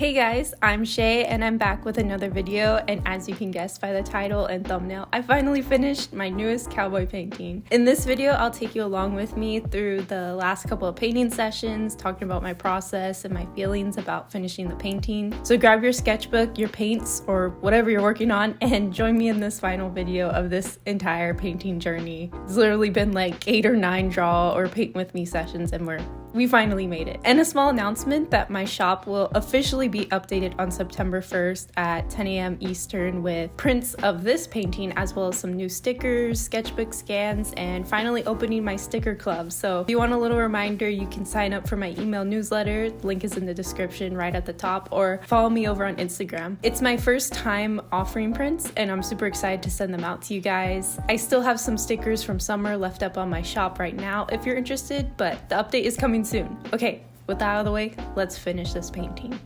Hey guys, I'm Shay and I'm back with another video, and as you can guess by the title and thumbnail, I finally finished my newest cowboy painting. In this video, I'll take you along with me through the last couple of painting sessions, talking about my process and my feelings about finishing the painting. So grab your sketchbook, your paints, or whatever you're working on, and join me in this final video of this entire painting journey. It's literally been like 8 or 9 draw or paint with me sessions, and we finally made it. And a small announcement that my shop will officially be updated on September 1st at 10 a.m. Eastern with prints of this painting, as well as some new stickers, sketchbook scans, and finally opening my sticker club. So if you want a little reminder, you can sign up for my email newsletter. The link is in the description right at the top, or follow me over on Instagram. It's my first time offering prints, and I'm super excited to send them out to you guys. I still have some stickers from summer left up on my shop right now if you're interested, but the update is coming soon. Okay, with that out of the way, let's finish this painting.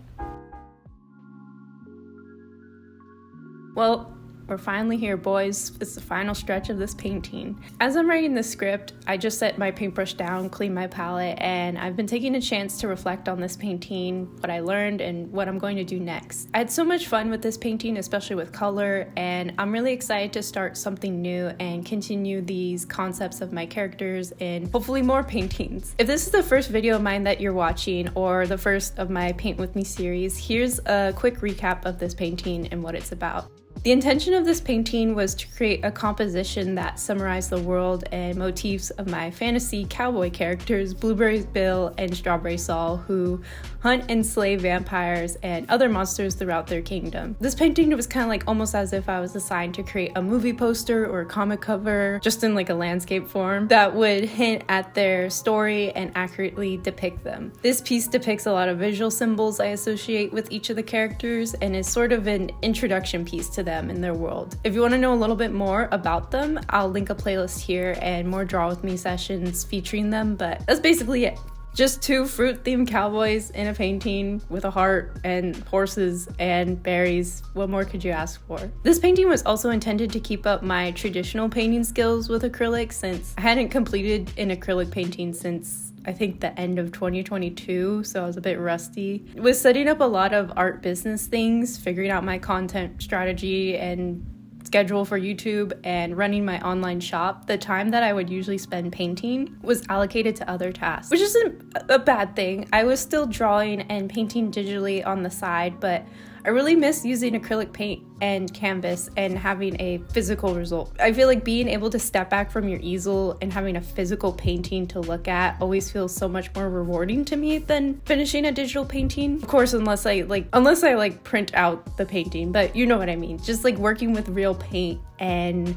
Well, we're finally here, boys. It's the final stretch of this painting. As I'm writing the script, I just set my paintbrush down, cleaned my palette, and I've been taking a chance to reflect on this painting, what I learned, and what I'm going to do next. I had so much fun with this painting, especially with color, and I'm really excited to start something new and continue these concepts of my characters in hopefully more paintings. If this is the first video of mine that you're watching, or the first of my Paint With Me series, here's a quick recap of this painting and what it's about. The intention of this painting was to create a composition that summarized the world and motifs of my fantasy cowboy characters, Blueberry Bill and Strawberry Saul, who hunt and slay vampires and other monsters throughout their kingdom. This painting was kind of like almost as if I was assigned to create a movie poster or a comic cover, just in like a landscape form, that would hint at their story and accurately depict them. This piece depicts a lot of visual symbols I associate with each of the characters and is sort of an introduction piece to them in their world. If you want to know a little bit more about them, I'll link a playlist here and more draw with me sessions featuring them, but that's basically it. Just 2 fruit-themed cowboys in a painting with a heart and horses and berries. What more could you ask for? This painting was also intended to keep up my traditional painting skills with acrylics, since I hadn't completed an acrylic painting since I think the end of 2022, so I was a bit rusty. With setting up a lot of art business things, figuring out my content strategy and schedule for YouTube, and running my online shop, the time that I would usually spend painting was allocated to other tasks, which isn't a bad thing. I was still drawing and painting digitally on the side, but I really miss using acrylic paint and canvas and having a physical result. I feel like being able to step back from your easel and having a physical painting to look at always feels so much more rewarding to me than finishing a digital painting. Of course, unless I print out the painting, but you know what I mean. Just like working with real paint and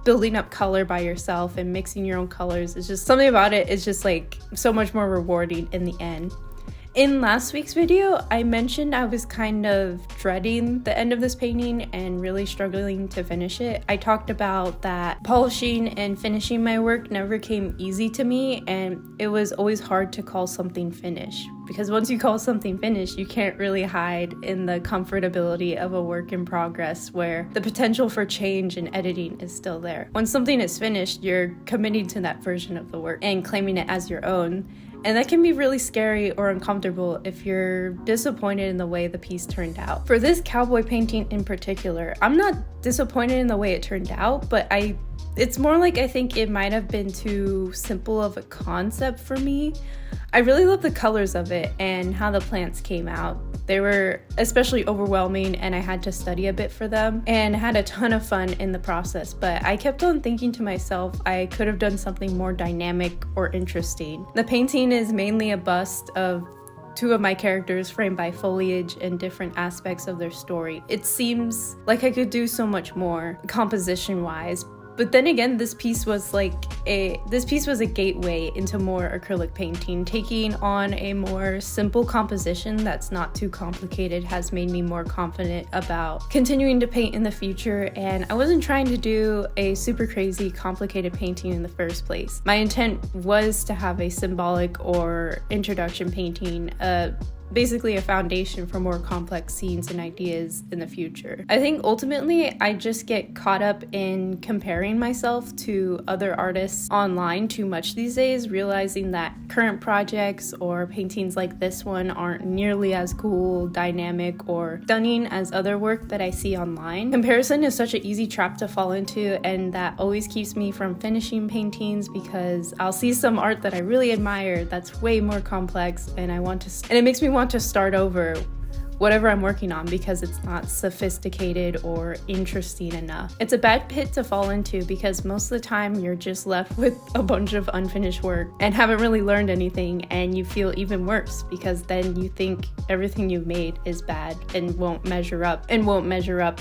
building up color by yourself and mixing your own colors is just something about it. It's just like so much more rewarding in the end. In last week's video, I mentioned I was kind of dreading the end of this painting and really struggling to finish it. I talked about that polishing and finishing my work never came easy to me, and it was always hard to call something finished. Because once you call something finished, you can't really hide in the comfortability of a work in progress where the potential for change and editing is still there. When something is finished, you're committing to that version of the work and claiming it as your own. And that can be really scary or uncomfortable if you're disappointed in the way the piece turned out. For this cowboy painting in particular, I'm not disappointed in the way it turned out, but it's more like I think it might have been too simple of a concept for me. I really love the colors of it and how the plants came out. They were especially overwhelming, and I had to study a bit for them and had a ton of fun in the process, but I kept on thinking to myself I could have done something more dynamic or interesting. The painting is mainly a bust of 2 of my characters framed by foliage and different aspects of their story. It seems like I could do so much more composition-wise. But then again, this piece was a gateway into more acrylic painting. Taking on a more simple composition that's not too complicated has made me more confident about continuing to paint in the future, and I wasn't trying to do a super crazy complicated painting in the first place. My intent was to have a symbolic or introduction painting, a basically a foundation for more complex scenes and ideas in the future. I think ultimately I just get caught up in comparing myself to other artists online too much these days, realizing that current projects or paintings like this one aren't nearly as cool, dynamic, or stunning as other work that I see online. Comparison is such an easy trap to fall into, and that always keeps me from finishing paintings because I'll see some art that I really admire that's way more complex, and it makes me want to start over whatever I'm working on because it's not sophisticated or interesting enough. It's a bad pit to fall into because most of the time you're just left with a bunch of unfinished work and haven't really learned anything, and you feel even worse because then you think everything you've made is bad and won't measure up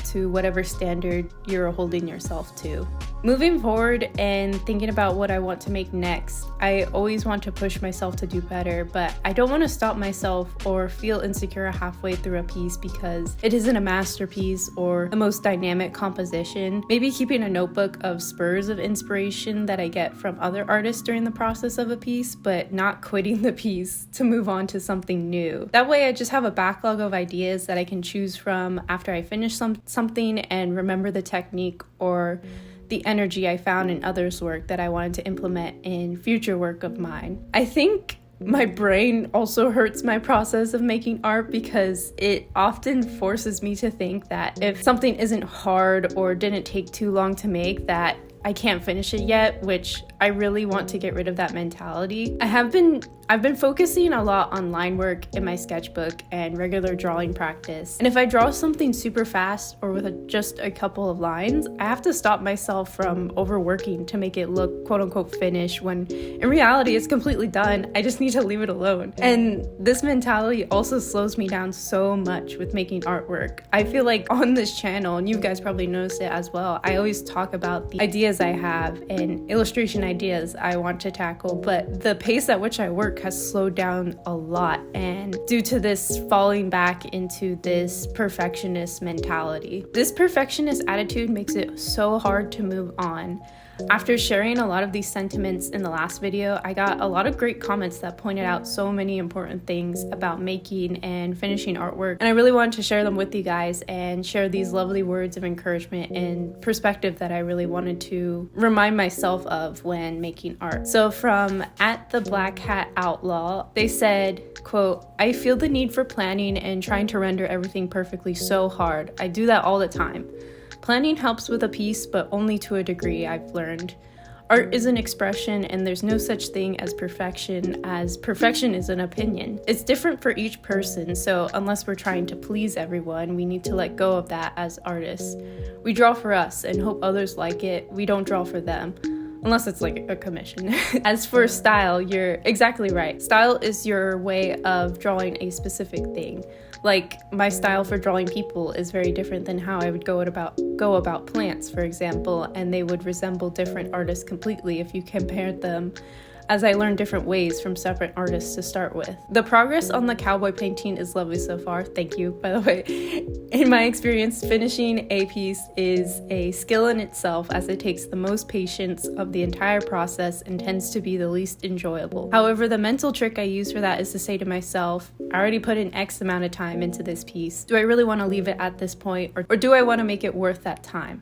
to whatever standard you're holding yourself to. Moving forward and thinking about what I want to make next, I always want to push myself to do better, but I don't want to stop myself or feel insecure halfway through a piece because it isn't a masterpiece or the most dynamic composition. Maybe keeping a notebook of spurs of inspiration that I get from other artists during the process of a piece, but not quitting the piece to move on to something new. That way I just have a backlog of ideas that I can choose from after I finish something and remember the technique or the energy I found in others' work that I wanted to implement in future work of mine. I think my brain also hurts my process of making art because it often forces me to think that if something isn't hard or didn't take too long to make, that I can't finish it yet, which I really want to get rid of that mentality. I've been focusing a lot on line work in my sketchbook and regular drawing practice. And if I draw something super fast or with just a couple of lines, I have to stop myself from overworking to make it look quote unquote finished when in reality it's completely done. I just need to leave it alone. And this mentality also slows me down so much with making artwork. I feel like on this channel, and you guys probably noticed it as well, I always talk about the ideas I have and illustration ideas I want to tackle, but the pace at which I work has slowed down a lot, and due to this falling back into this perfectionist mentality. This perfectionist attitude makes it so hard to move on. After sharing a lot of these sentiments in the last video, I got a lot of great comments that pointed out so many important things about making and finishing artwork, and I really wanted to share them with you guys and share these lovely words of encouragement and perspective that I really wanted to remind myself of when making art. So from @TheBlackHatOutlaw, they said, quote, "I feel the need for planning and trying to render everything perfectly so hard. I do that all the time. Planning helps with a piece, but only to a degree, I've learned. Art is an expression, and there's no such thing as perfection is an opinion. It's different for each person, so unless we're trying to please everyone, we need to let go of that as artists. We draw for us and hope others like it. We don't draw for them. Unless it's like a commission." As for style, you're exactly right. Style is your way of drawing a specific thing. Like, my style for drawing people is very different than how I would go about plants, for example, and they would resemble different artists completely if you compared them, as I learned different ways from separate artists to start with. The progress on the cowboy painting is lovely so far. Thank you, by the way. In my experience, finishing a piece is a skill in itself, as it takes the most patience of the entire process and tends to be the least enjoyable. However, the mental trick I use for that is to say to myself, I already put in X amount of time into this piece. Do I really want to leave it at this point, or do I want to make it worth that time?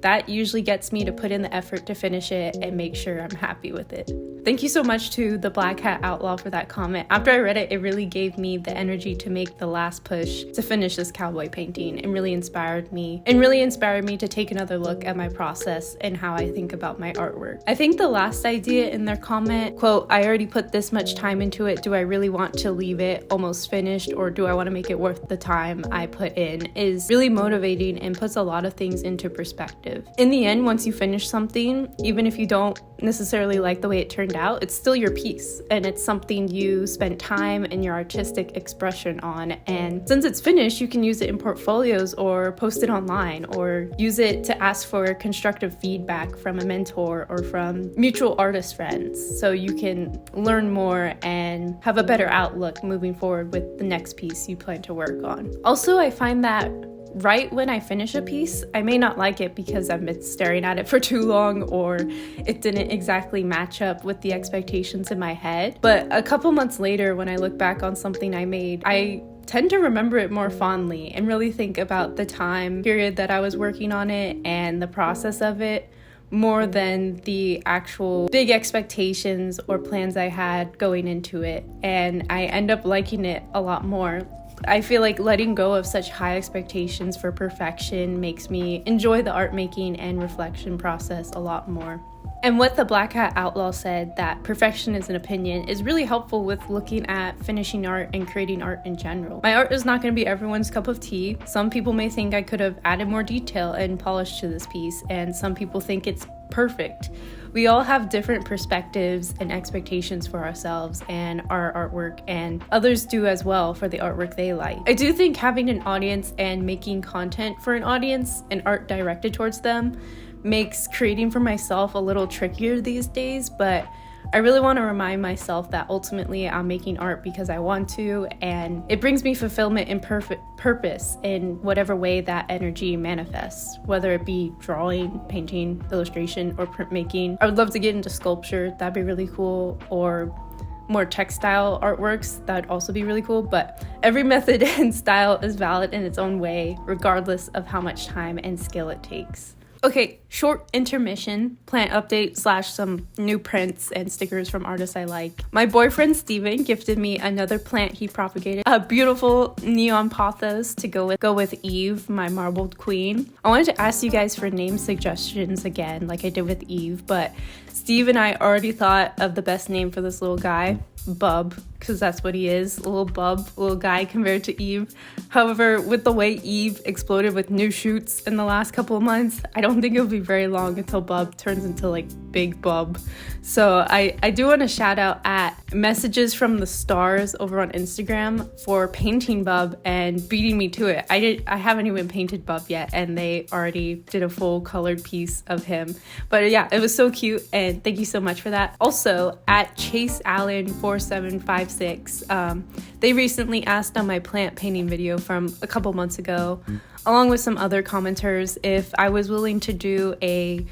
That usually gets me to put in the effort to finish it and make sure I'm happy with it. Thank you so much to the Black Hat Outlaw for that comment. After I read it, it really gave me the energy to make the last push to finish this cowboy painting, and really inspired me to take another look at my process and how I think about my artwork. I think the last idea in their comment, quote, "I already put this much time into it. Do I really want to leave it almost finished, or do I want to make it worth the time I put in?" is really motivating and puts a lot of things into perspective. In the end, once you finish something, even if you don't necessarily like the way it turned out, it's still your piece, and it's something you spent time and your artistic expression on. And since it's finished, you can use it in portfolios or post it online, or use it to ask for constructive feedback from a mentor or from mutual artist friends, so you can learn more and have a better outlook moving forward with the next piece you plan to work on. Also, I find that right when I finish a piece, I may not like it because I've been staring at it for too long, or it didn't exactly match up with the expectations in my head. But a couple months later, when I look back on something I made, I tend to remember it more fondly and really think about the time period that I was working on it and the process of it, more than the actual big expectations or plans I had going into it. And I end up liking it a lot more. I feel like letting go of such high expectations for perfection makes me enjoy the art making and reflection process a lot more. And what the Black Hat Outlaw said, that perfection is an opinion, is really helpful with looking at finishing art and creating art in general. My art is not going to be everyone's cup of tea. Some people may think I could have added more detail and polish to this piece, and some people think it's perfect. We all have different perspectives and expectations for ourselves and our artwork, and others do as well for the artwork they like. I do think having an audience and making content for an audience and art directed towards them makes creating for myself a little trickier these days, but I really want to remind myself that ultimately I'm making art because I want to, and it brings me fulfillment and purpose in whatever way that energy manifests, whether it be drawing, painting, illustration, or printmaking. I would love to get into sculpture, that'd be really cool, or more textile artworks, that'd also be really cool. But every method and style is valid in its own way, regardless of how much time and skill it takes. Okay, short intermission, plant update / some new prints and stickers from artists I like. My boyfriend Steven gifted me another plant he propagated, a beautiful neon pothos to go with Eve, my marbled queen. I wanted to ask you guys for name suggestions again, like I did with Eve, but Steve and I already thought of the best name for this little guy, Bub, because that's what he is, a little bub, a little guy compared to Eve. However, with the way Eve exploded with new shoots in the last couple of months, I don't think it'll be very long until Bub turns into like Big Bub. So I do want to shout out at Messages from the Stars over on Instagram for painting Bub and beating me to it. I haven't even painted Bub yet, and they already did a full colored piece of him. But yeah, it was so cute, and thank you so much for that. Also, at Chase Allen 4756, they recently asked on my plant painting video from a couple months ago, along with some other commenters, if I was willing to do a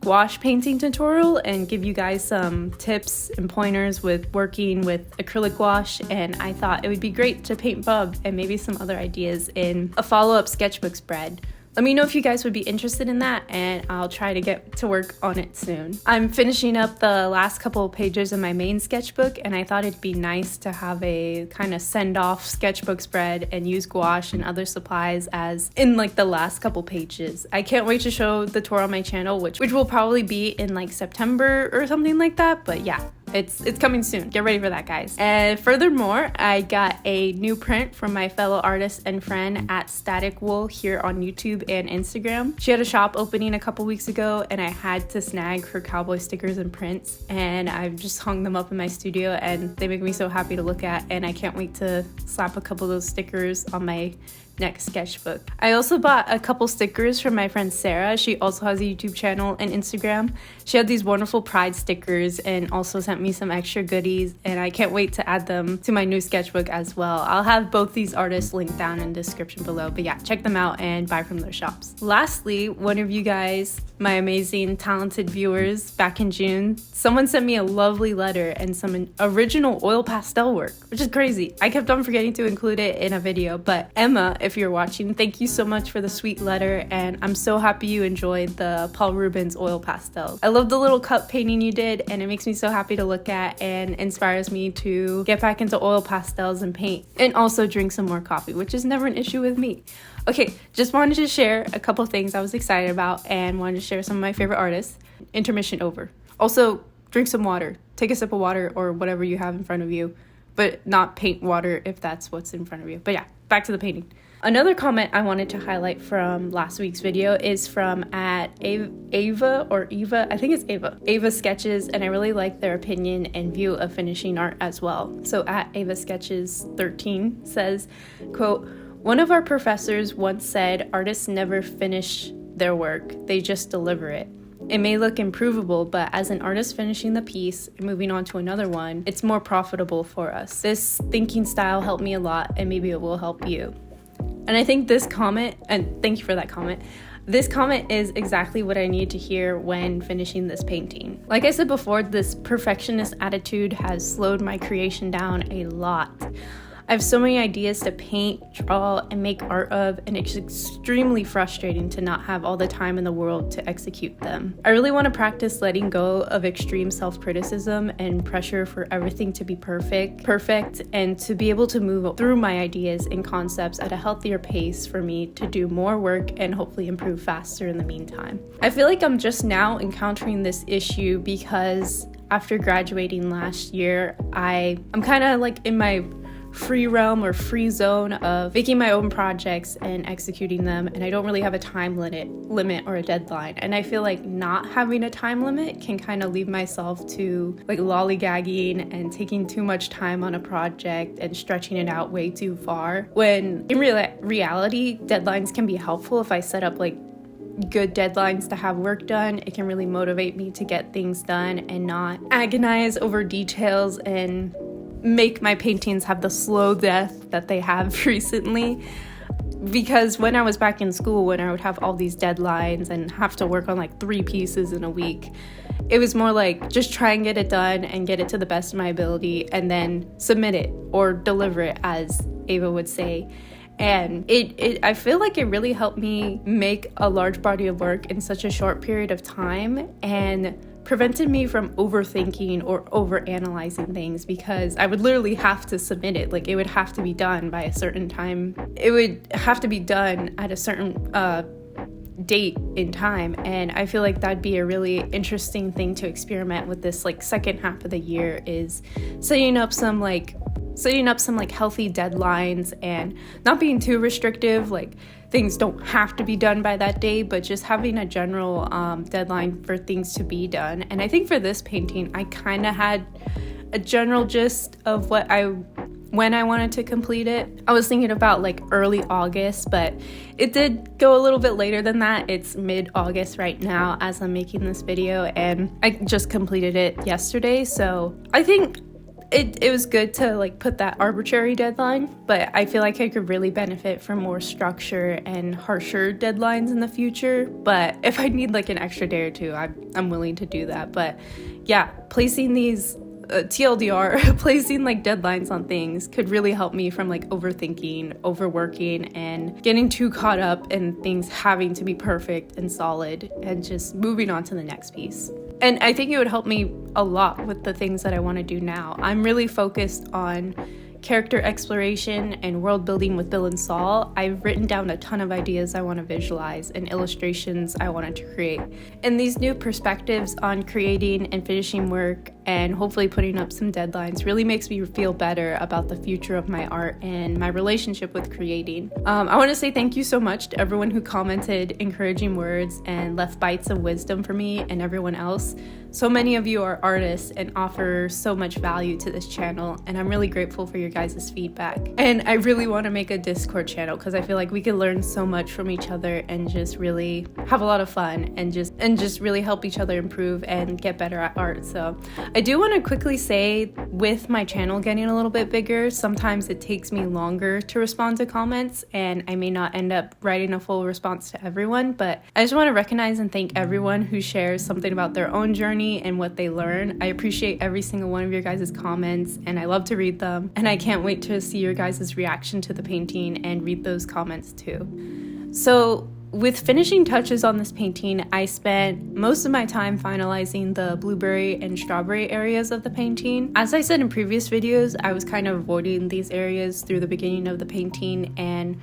gouache painting tutorial and give you guys some tips and pointers with working with acrylic gouache, and I thought it would be great to paint Bub and maybe some other ideas in a follow-up sketchbook spread. Let me know if you guys would be interested in that, and I'll try to get to work on it soon. I'm finishing up the last couple of pages of my main sketchbook, and I thought it'd be nice to have a kind of send-off sketchbook spread and use gouache and other supplies as in like the last couple pages. I can't wait to show the tour on my channel, which will probably be in like September or something like that, but yeah. It's coming soon. Get ready for that, guys. And furthermore, I got a new print from my fellow artist and friend at Static Wool here on YouTube and Instagram. She had a shop opening a couple weeks ago, and I had to snag her Cowboy stickers and prints, and I've just hung them up in my studio, and they make me so happy to look at, and I can't wait to slap a couple of those stickers on my next sketchbook. I also bought a couple stickers from my friend Sarah. She also has a YouTube channel and Instagram. She had these wonderful pride stickers and also sent me some extra goodies, and I can't wait to add them to my new sketchbook as well. I'll have both these artists linked down in the description below, but yeah, check them out and buy from their shops. Lastly, one of you guys, my amazing talented viewers, back in June, someone sent me a lovely letter and some original oil pastel work, which is crazy. I kept on forgetting to include it in a video, but Emma, if you're watching, thank you so much for the sweet letter, and I'm so happy you enjoyed the Paul Rubens oil pastels. I love the little cup painting you did, and it makes me so happy to look at and inspires me to get back into oil pastels and paint, and also drink some more coffee, which is never an issue with me. Okay, just wanted to share a couple things I was excited about and wanted to share some of my favorite artists. Intermission over. Also, drink some water. Take a sip of water or whatever you have in front of you, but not paint water if that's what's in front of you. But yeah, back to the painting. Another comment I wanted to highlight from last week's video is from at Ava, I think it's Ava Sketches, and I really like their opinion and view of finishing art as well. So at Ava Sketches 13 says, quote, "One of our professors once said artists never finish their work, they just deliver it. It may look improvable, but as an artist finishing the piece and moving on to another one, it's more profitable for us. This thinking style helped me a lot, and maybe it will help you." And I think this comment, and thank you for that comment, this comment is exactly what I need to hear when finishing this painting. Like I said before, this perfectionist attitude has slowed my creation down a lot. I have so many ideas to paint, draw, and make art of, and it's extremely frustrating to not have all the time in the world to execute them. I really want to practice letting go of extreme self-criticism and pressure for everything to be perfect, and to be able to move through my ideas and concepts at a healthier pace for me to do more work and hopefully improve faster in the meantime. I feel like I'm just now encountering this issue because after graduating last year, I'm kind of like in my free realm or free zone of making my own projects and executing them, and I don't really have a time limit or a deadline. And I feel like not having a time limit can kind of leave myself to like lollygagging and taking too much time on a project and stretching it out way too far, when in reality deadlines can be helpful. If I set up like good deadlines to have work done, it can really motivate me to get things done and not agonize over details and make my paintings have the slow death that they have recently. Because when I was back in school, when I would have all these deadlines and have to work on like 3 pieces in a week, it was more like just try and get it done and get it to the best of my ability and then submit it or deliver it, as Ava would say. And I feel like it really helped me make a large body of work in such a short period of time, and prevented me from overthinking or overanalyzing things, because I would literally have to submit it. Like, it would have to be done by a certain time. It would have to be done at a certain date in time. And I feel like that'd be a really interesting thing to experiment with this like second half of the year, is setting up some healthy deadlines and not being too restrictive. Like, things don't have to be done by that day, but just having a general deadline for things to be done. And I think for this painting, I kind of had a general gist of when I wanted to complete it. I was thinking about like early August, but it did go a little bit later than that. It's mid-August right now as I'm making this video, and I just completed it yesterday. So I think it was good to like put that arbitrary deadline, but I feel like I could really benefit from more structure and harsher deadlines in the future. But if I need like an extra day or two, I'm willing to do that. But yeah, placing these TLDR, placing like deadlines on things could really help me from like overthinking, overworking, and getting too caught up in things having to be perfect and solid, and just moving on to the next piece. And I think it would help me a lot with the things that I want to do now. I'm really focused on character exploration and world building with Bill and Saul. I've written down a ton of ideas I want to visualize and illustrations I wanted to create. And these new perspectives on creating and finishing work and hopefully putting up some deadlines really makes me feel better about the future of my art and my relationship with creating. I want to say thank you so much to everyone who commented encouraging words and left bites of wisdom for me and everyone else. So many of you are artists and offer so much value to this channel, and I'm really grateful for your guys' feedback. And I really want to make a Discord channel because I feel like we could learn so much from each other and just really have a lot of fun and just really help each other improve and get better at art. So I do want to quickly say, with my channel getting a little bit bigger, sometimes it takes me longer to respond to comments, and I may not end up writing a full response to everyone, but I just want to recognize and thank everyone who shares something about their own journey and what they learn. I appreciate every single one of your guys' comments, and I love to read them, and I can't wait to see your guys' reaction to the painting and read those comments too. So with finishing touches on this painting, I spent most of my time finalizing the blueberry and strawberry areas of the painting. As I said in previous videos, I was kind of avoiding these areas through the beginning of the painting and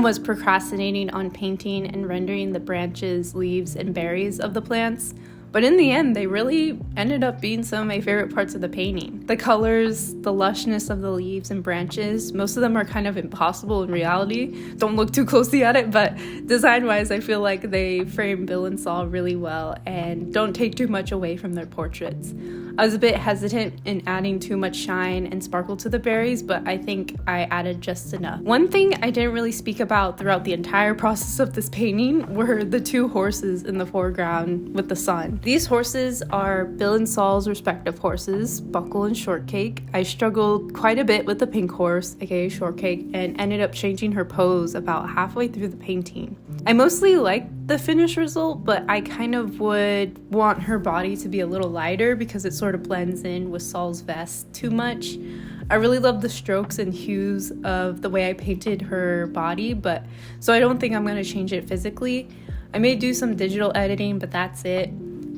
was procrastinating on painting and rendering the branches, leaves, and berries of the plants. But in the end, they really ended up being some of my favorite parts of the painting. The colors, the lushness of the leaves and branches, most of them are kind of impossible in reality. Don't look too closely at it, but design-wise, I feel like they frame Bill and Saul really well and don't take too much away from their portraits. I was a bit hesitant in adding too much shine and sparkle to the berries, but I think I added just enough. One thing I didn't really speak about throughout the entire process of this painting were the 2 horses in the foreground with the sun. These horses are Bill and Saul's respective horses, Buckle and Shortcake. I struggled quite a bit with the pink horse, aka Shortcake, and ended up changing her pose about halfway through the painting. I mostly liked the finished result, but I kind of would want her body to be a little lighter because it sort of blends in with Saul's vest too much. I really love the strokes and hues of the way I painted her body, so I don't think I'm going to change it physically. I may do some digital editing, but that's it.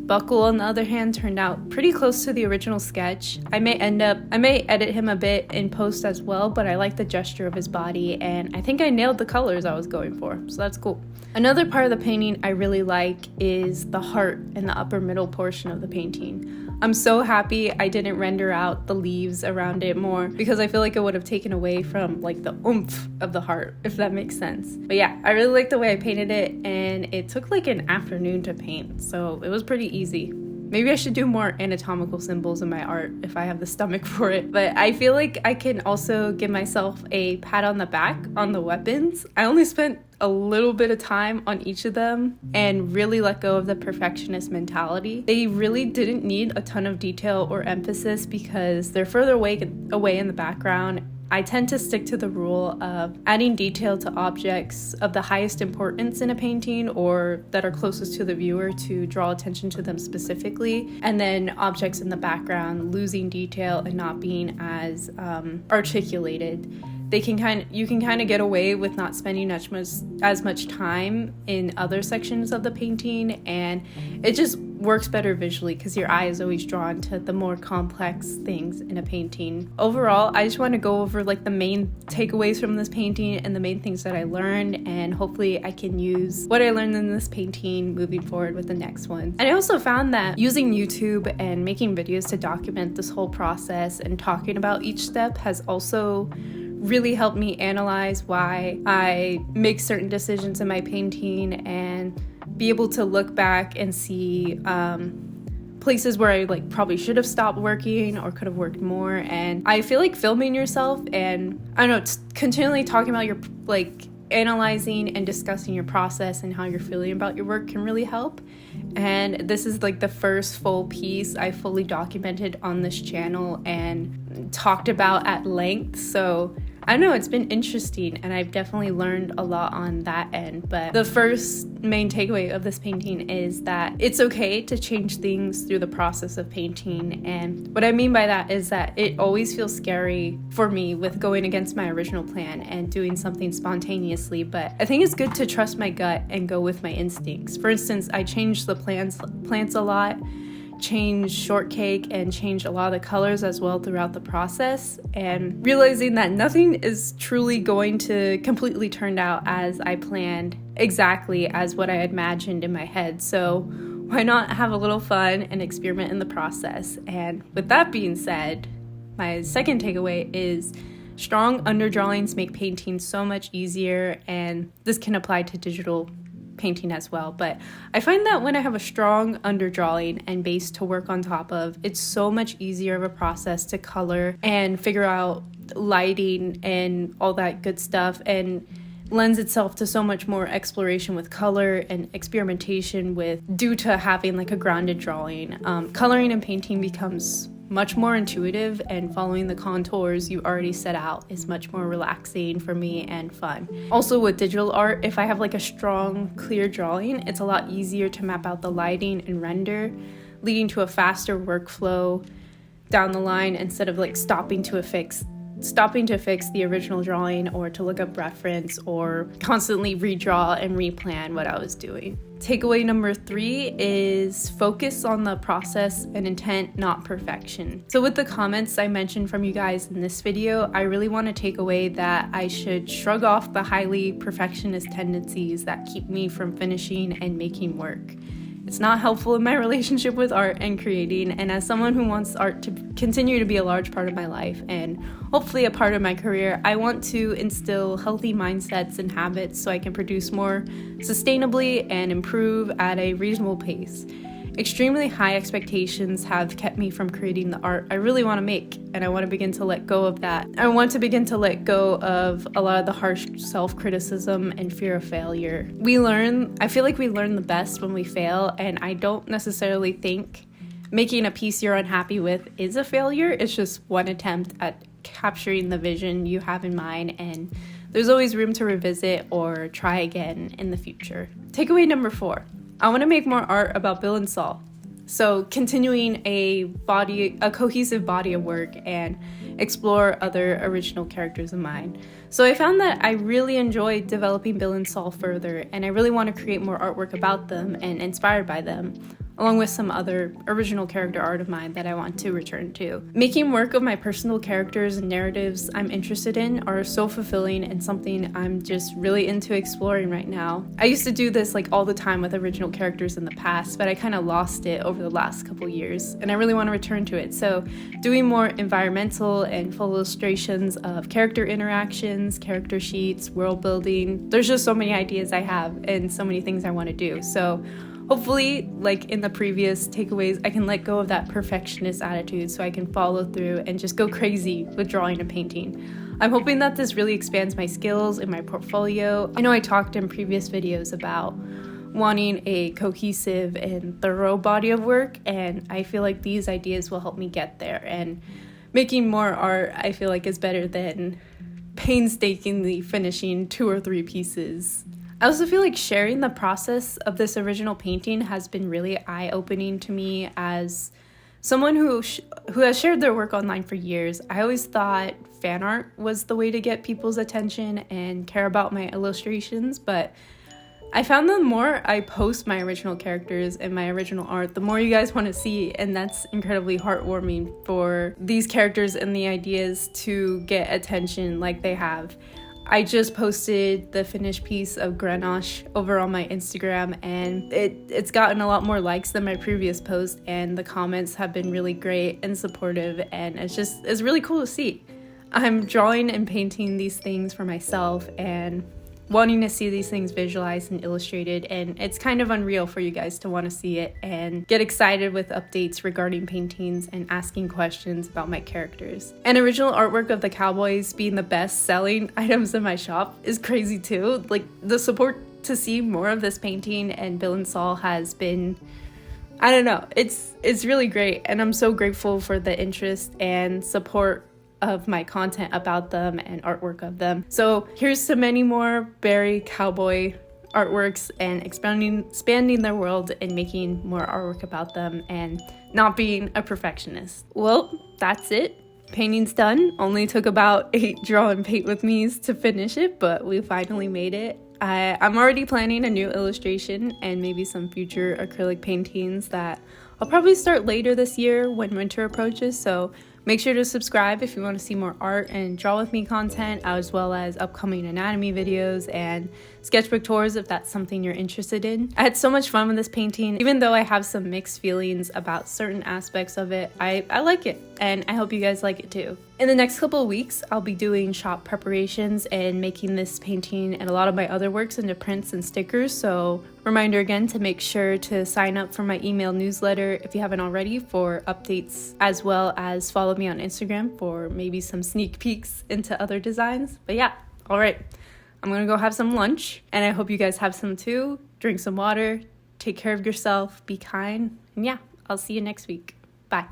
Buckle, on the other hand, turned out pretty close to the original sketch. I may edit him a bit in post as well, but I like the gesture of his body, and I think I nailed the colors I was going for, so that's cool. Another part of the painting I really like is the heart in the upper middle portion of the painting. I'm so happy I didn't render out the leaves around it more because I feel like it would have taken away from like the oomph of the heart, if that makes sense. But yeah, I really like the way I painted it, and it took like an afternoon to paint, so it was pretty easy. Maybe I should do more anatomical symbols in my art if I have the stomach for it. But I feel like I can also give myself a pat on the back on the weapons. I only spent a little bit of time on each of them and really let go of the perfectionist mentality. They really didn't need a ton of detail or emphasis because they're further away in the background. I tend to stick to the rule of adding detail to objects of the highest importance in a painting or that are closest to the viewer to draw attention to them specifically, and then objects in the background losing detail and not being as articulated. You can kind of get away with not spending as much time in other sections of the painting, and it just works better visually because your eye is always drawn to the more complex things in a painting. Overall, I just want to go over like the main takeaways from this painting and the main things that I learned, and hopefully I can use what I learned in this painting moving forward with the next one. And I also found that using YouTube and making videos to document this whole process and talking about each step has also really helped me analyze why I make certain decisions in my painting and be able to look back and see places where I like probably should have stopped working or could have worked more. And I feel like filming yourself and continually talking about your analyzing and discussing your process and how you're feeling about your work can really help. And this is like the first full piece I fully documented on this channel and talked about at length. So I don't know, it's been interesting and I've definitely learned a lot on that end. But the first main takeaway of this painting is that it's okay to change things through the process of painting. And what I mean by that is that it always feels scary for me with going against my original plan and doing something spontaneously. But I think it's good to trust my gut and go with my instincts. For instance, I changed the plants a lot, changed Shortcake, and changed a lot of the colors as well throughout the process, and realizing that nothing is truly going to completely turn out as I planned, exactly as what I imagined in my head. So why not have a little fun and experiment in the process? And with that being said, my second takeaway is strong underdrawings make painting so much easier, and this can apply to digital painting as well. But I find that when I have a strong underdrawing and base to work on top of, it's so much easier of a process to color and figure out lighting and all that good stuff, and lends itself to so much more exploration with color and experimentation due to having like a grounded drawing. Coloring and painting becomes much more intuitive, and following the contours you already set out is much more relaxing for me and fun. Also with digital art, if I have like a strong, clear drawing, it's a lot easier to map out the lighting and render, leading to a faster workflow down the line instead of like stopping to fix the original drawing or to look up reference or constantly redraw and replan what I was doing. Takeaway number 3 is focus on the process and intent, not perfection. So with the comments I mentioned from you guys in this video, I really want to take away that I should shrug off the highly perfectionist tendencies that keep me from finishing and making work. It's not helpful in my relationship with art and creating, and as someone who wants art to continue to be a large part of my life and hopefully a part of my career, I want to instill healthy mindsets and habits so I can produce more sustainably and improve at a reasonable pace. extremely high expectations have kept me from creating the art I really want to make, and I want to begin to let go of that. I want to begin to let go of a lot of the harsh self-criticism and fear of failure. I feel like we learn the best when we fail, and I don't necessarily think making a piece you're unhappy with is a failure. It's just one attempt at capturing the vision you have in mind, and there's always room to revisit or try again in the future. Takeaway number 4. I want to make more art about Bill and Saul. So continuing a cohesive body of work and explore other original characters of mine. So I found that I really enjoyed developing Bill and Saul further, and I really want to create more artwork about them and inspired by them, along with some other original character art of mine that I want to return to. Making work of my personal characters and narratives I'm interested in are so fulfilling and something I'm just really into exploring right now. I used to do this all the time with original characters in the past, but I kind of lost it over the last couple years, and I really want to return to it. So doing more environmental and full illustrations of character interactions, character sheets, world building. There's just so many ideas I have and so many things I want to do. So hopefully, in the previous takeaways, I can let go of that perfectionist attitude so I can follow through and just go crazy with drawing and painting. I'm hoping that this really expands my skills in my portfolio. I know I talked in previous videos about wanting a cohesive and thorough body of work, and I feel like these ideas will help me get there. And making more art, I feel like, is better than painstakingly finishing 2 or 3 pieces. I also feel like sharing the process of this original painting has been really eye-opening to me as someone who has shared their work online for years. I always thought fan art was the way to get people's attention and care about my illustrations, but I found the more I post my original characters and my original art, the more you guys want to see, and that's incredibly heartwarming for these characters and the ideas to get attention like they have. I just posted the finished piece of Grenache over on my Instagram, and it's gotten a lot more likes than my previous post, and the comments have been really great and supportive, and it's really cool to see. I'm drawing and painting these things for myself and wanting to see these things visualized and illustrated, and it's kind of unreal for you guys to want to see it and get excited with updates regarding paintings and asking questions about my characters. And original artwork of the Cowboys being the best selling items in my shop is crazy too. The support to see more of this painting and Bill and Saul has been, I don't know, it's really great, and I'm so grateful for the interest and support of my content about them and artwork of them. So here's to many more Barry Cowboy artworks and expanding their world and making more artwork about them and not being a perfectionist. Well, that's it. Painting's done. Only took about 8 draw and paint with me's to finish it, but we finally made it. I'm already planning a new illustration and maybe some future acrylic paintings that I'll probably start later this year when winter approaches, so make sure to subscribe if you want to see more art and draw with me content, as well as upcoming anatomy videos and sketchbook tours if that's something you're interested in. I had so much fun with this painting. Even though I have some mixed feelings about certain aspects of it, I like it, and I hope you guys like it too. In the next couple of weeks, I'll be doing shop preparations and making this painting and a lot of my other works into prints and stickers, so reminder again to make sure to sign up for my email newsletter if you haven't already for updates, as well as follow me on Instagram for maybe some sneak peeks into other designs. But yeah, all right, I'm gonna go have some lunch, and I hope you guys have some too. Drink some water, take care of yourself, be kind, and yeah, I'll see you next week. Bye.